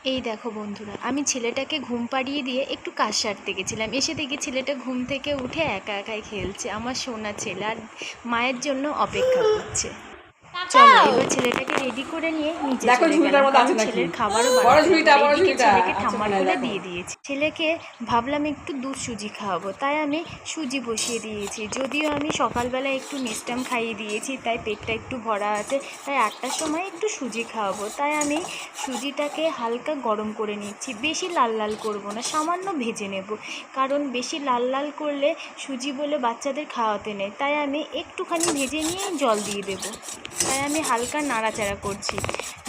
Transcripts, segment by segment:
এই দেখো বন্ধুরা, আমি ছেলেটাকে ঘুম পাড়িয়ে দিয়ে একটু কাজ সারতে গেছিলাম। এসে দেখি ছেলেটা ঘুম থেকে উঠে একা একাই খেলছে। আমার সোনা ছেলে আর মায়ের জন্য অপেক্ষা করছে। চলো এবার ছেলেটাকে রেডি করে নিয়ে নিচে চলে গেলাম, কারণ ছেলের খাবারও বানাতে হবে। আর এইদিকে ছেলেকে ঠাম্মার কোলে দিয়ে দিয়েছি। ছেলেকে ভাবলাম একটু দুধ সুজি খাওয়াবো, তাই আমি সুজি বসিয়ে দিয়েছি। যদিও আমি সকালবেলা একটু মিষ্টাম খাইয়ে দিয়েছি, তাই পেটটা একটু ভরা আছে, তাই 8টার সময় একটু সুজি খাওয়াবো। তাই আমি সুজিটাকে হালকা গরম করে নিচ্ছি, বেশি লাল লাল করব না, সামান্য ভেজে নেব। কারণ বেশি লাল লাল করলে সুজি বলে বাচ্চাদের খাওয়াতে নেই, তাই আমি একটুখানি ভেজে নিয়ে জল দিয়ে দেবো। তাই আমি হালকা নাড়াচাড়া করছি,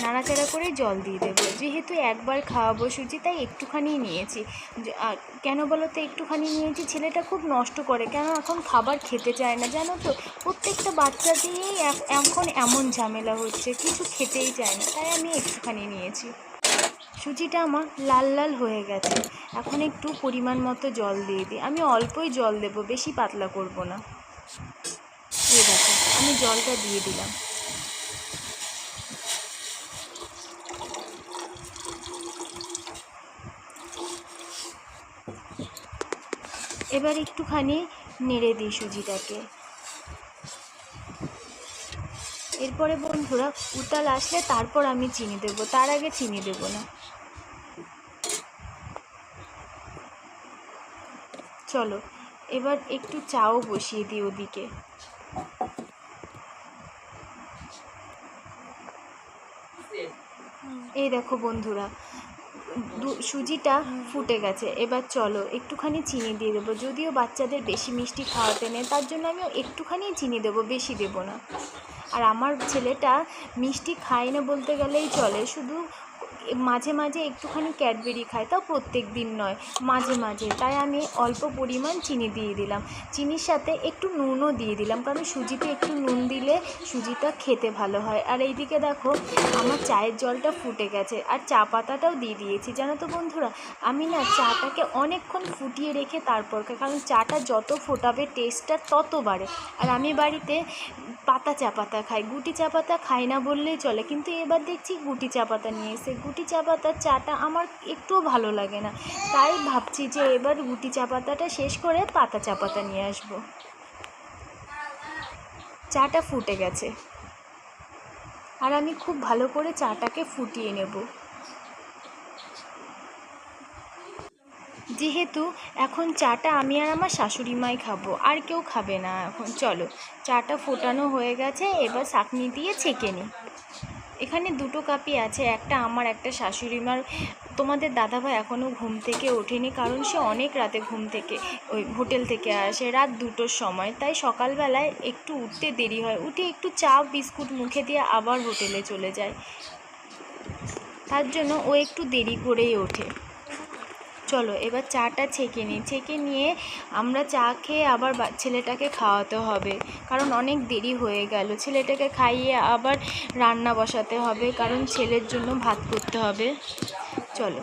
নাড়াচাড়া করে জল দিয়ে দেবো। যেহেতু একবার খাওয়াবো সুজি, তাই একটুখানি নিয়েছি। কেন বলো তো একটুখানি নিয়েছি? ছেলেটা খুব নষ্ট করে, কেন এখন খাবার খেতে চায় না জানো তো। প্রত্যেকটা বাচ্চা দিয়েই এখন এমন ঝামেলা হচ্ছে, কিছু খেতেই চায় না, তাই আমি একটুখানি নিয়েছি। সুজিটা আমার লাল লাল হয়ে গেছে, এখন একটু পরিমাণ মতো জল দিয়ে দিই। আমি অল্পই জল দেবো, বেশি পাতলা করব না। এই দেখো আমি জলটা দিয়ে দিলাম। এবার একটুখানি নেড়ে দিই সুজিটাকে। এরপরে বন্ধুরা উতাল আসলে তারপর আমি চিনি দেবো, তার আগে চিনি দেবো না। চলো এবার একটু চাও বসিয়ে দিই ওদিকে। এই দেখো বন্ধুরা, সুজিটা ফুটে গেছে। এবার চলো একটুখানি চিনি দিয়ে দেবো। যদিও বাচ্চাদের বেশি মিষ্টি খাওয়াতে নেই, তার জন্য আমি একটুখানি চিনি দেবো, বেশি দেবো না। আর আমার ছেলেটা মিষ্টি খায় না বলতে গেলেই চলে, শুধু মাঝে মাঝে একটুখানি ক্যাডবেরি খায়, তাও প্রত্যেক দিন নয়, মাঝে মাঝে। তাই আমি অল্প পরিমাণ চিনি দিয়ে দিলাম, চিনির সাথে একটু নুনও দিয়ে দিলাম, কারণ সুজিতে একটু নুন দিলে সুজিটা খেতে ভালো হয়। আর এইদিকে দেখো আমার চায়ের জলটা ফুটে গেছে, আর চা পাতাটাও দিয়ে দিয়েছি। জানো তো বন্ধুরা, আমি না চাটাকে অনেকক্ষণ ফুটিয়ে রেখে তারপর খাই, কারণ চাটা যত ফোটাবে টেস্টটা তত বাড়ে। আর আমি বাড়িতে পাতা চা পাতা খাই, গুটি চা পাতা খাই না বললেই চলে, কিন্তু এবার দেখছি গুটি চা পাতা নিয়ে এসে, গুটি চা পাতার চাটা আমার একটুও ভালো লাগে না। তাই ভাবছি যে এবার গুটি চা পাতাটা শেষ করে পাতা চা পাতা নিয়ে আসবো। চাটা ফুটে গেছে, আর আমি খুব ভালো করে চাটাকে ফুটিয়ে নেব। যেহেতু এখন চাটা আমি আর আমার শাশুড়ি মাই খাবো, আর কেউ খাবে না এখন। চলো চাটা ফোটানো হয়ে গেছে, এবার ছাঁকনি দিয়ে ছেঁকে নিই। এখানে 2টো কাপই আছে, একটা আমার একটা শাশুড়ি মার। তোমাদের দাদাভাই এখনও ঘুম থেকে ওঠেনি, কারণ সে অনেক রাতে ঘুম থেকে ওই হোটেল থেকে আসে, রাত 2টোর সময়। তাই সকালবেলায় একটু উঠতে দেরি হয়, উঠে একটু চা বিস্কুট মুখে দিয়ে আবার হোটেলে চলে যায়, তার জন্য ও একটু দেরি করেই ওঠে। চলো এবার চাটা ছেঁকে নিই, ছেঁকে নিয়ে আমরা চা খেয়ে আবার ছেলেটাকে খাওয়াতে হবে, কারণ অনেক দেরি হয়ে গেল। ছেলেটাকে খাইয়ে আবার রান্না বসাতে হবে, কারণ ছেলের জন্য ভাত করতে হবে। চলো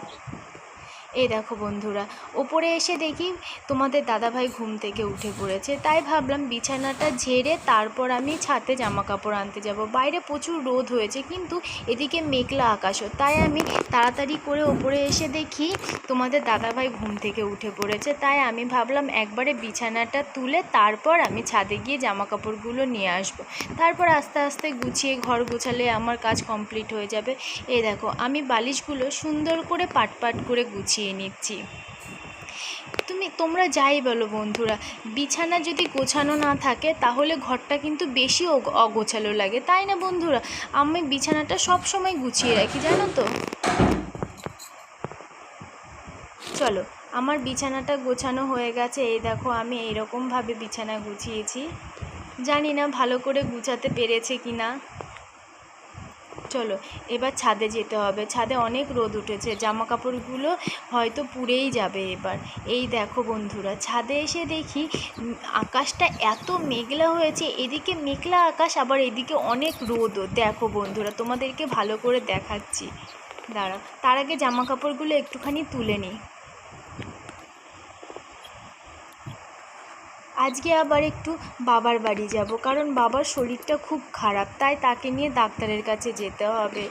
এই দেখো বন্ধুরা, ওপরে এসে দেখি তোমাদের দাদাভাই ঘুম থেকে উঠে পড়েছে, তাই ভাবলাম বিছানাটা ঝেড়ে তারপর আমি ছাদে জামা কাপড় আনতে যাব। বাইরে প্রচুর রোদ হয়েছে, কিন্তু এদিকে মেঘলা আকাশও, তাই আমি তাড়াতাড়ি করে ওপরে এসে দেখি তোমাদের দাদাভাই ঘুম থেকে উঠে পড়েছে। তাই আমি ভাবলাম একবারে বিছানাটা তুলে তারপর আমি ছাদে গিয়ে জামা কাপড়গুলো নিয়ে আসবো, তারপর আস্তে আস্তে গুছিয়ে ঘর গোছালে আমার কাজ কমপ্লিট হয়ে যাবে। এই দেখো আমি বালিশগুলো সুন্দর করে পাট পাট করে গুছিয়ে নিচ্ছি। তোমরা যাই বলো বন্ধুরা, বিছানা যদি গোছানো না থাকে তাহলে ঘরটা কিন্তু বেশি অগোছালো লাগে, তাই না বন্ধুরা? আমি বিছানাটা সব সময় গুছিয়ে রাখি, জানো তো। চলো আমার বিছানাটা গোছানো হয়ে গেছে। এই দেখো আমি এইরকমভাবে বিছানা গুছিয়েছি, জানি না ভালো করে গুছাতে পেরেছে কি না। চলো এবার ছাদে যেতে হবে, ছাদে অনেক রোদ উঠেছে, জামা কাপড়গুলো হয়তো পুড়েই যাবে এবার। এই দেখো বন্ধুরা, ছাদে এসে দেখি আকাশটা এত মেঘলা হয়েছে, এদিকে মেঘলা আকাশ আবার এদিকে অনেক রোদও। দেখো বন্ধুরা তোমাদেরকে ভালো করে দেখাচ্ছি, দাঁড়াও, তার আগে জামা কাপড়গুলো একটুখানি তুলে নিই। আজকে আবার একটু বাবার বাড়ি যাব, কারণ বাবার শরীরটা খুব খারাপ, তাই তাকে নিয়ে ডাক্তারের কাছে যেতে হবে।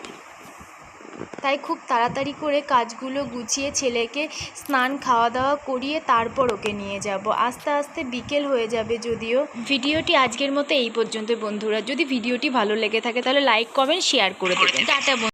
তাই খুব তাড়াতাড়ি করে কাজগুলো গুছিয়ে ছেলেকে স্নান খাওয়া দাওয়া করিয়ে তারপর ওকে নিয়ে যাব। আস্তে আস্তে বিকেল হয়ে যাবে। যদিও ভিডিওটি আজকের মতো এই পর্যন্ত বন্ধুরা। যদি ভিডিওটি ভালো লেগে থাকে তাহলে লাইক কমেন্ট শেয়ার করে দেবেন। টাটা।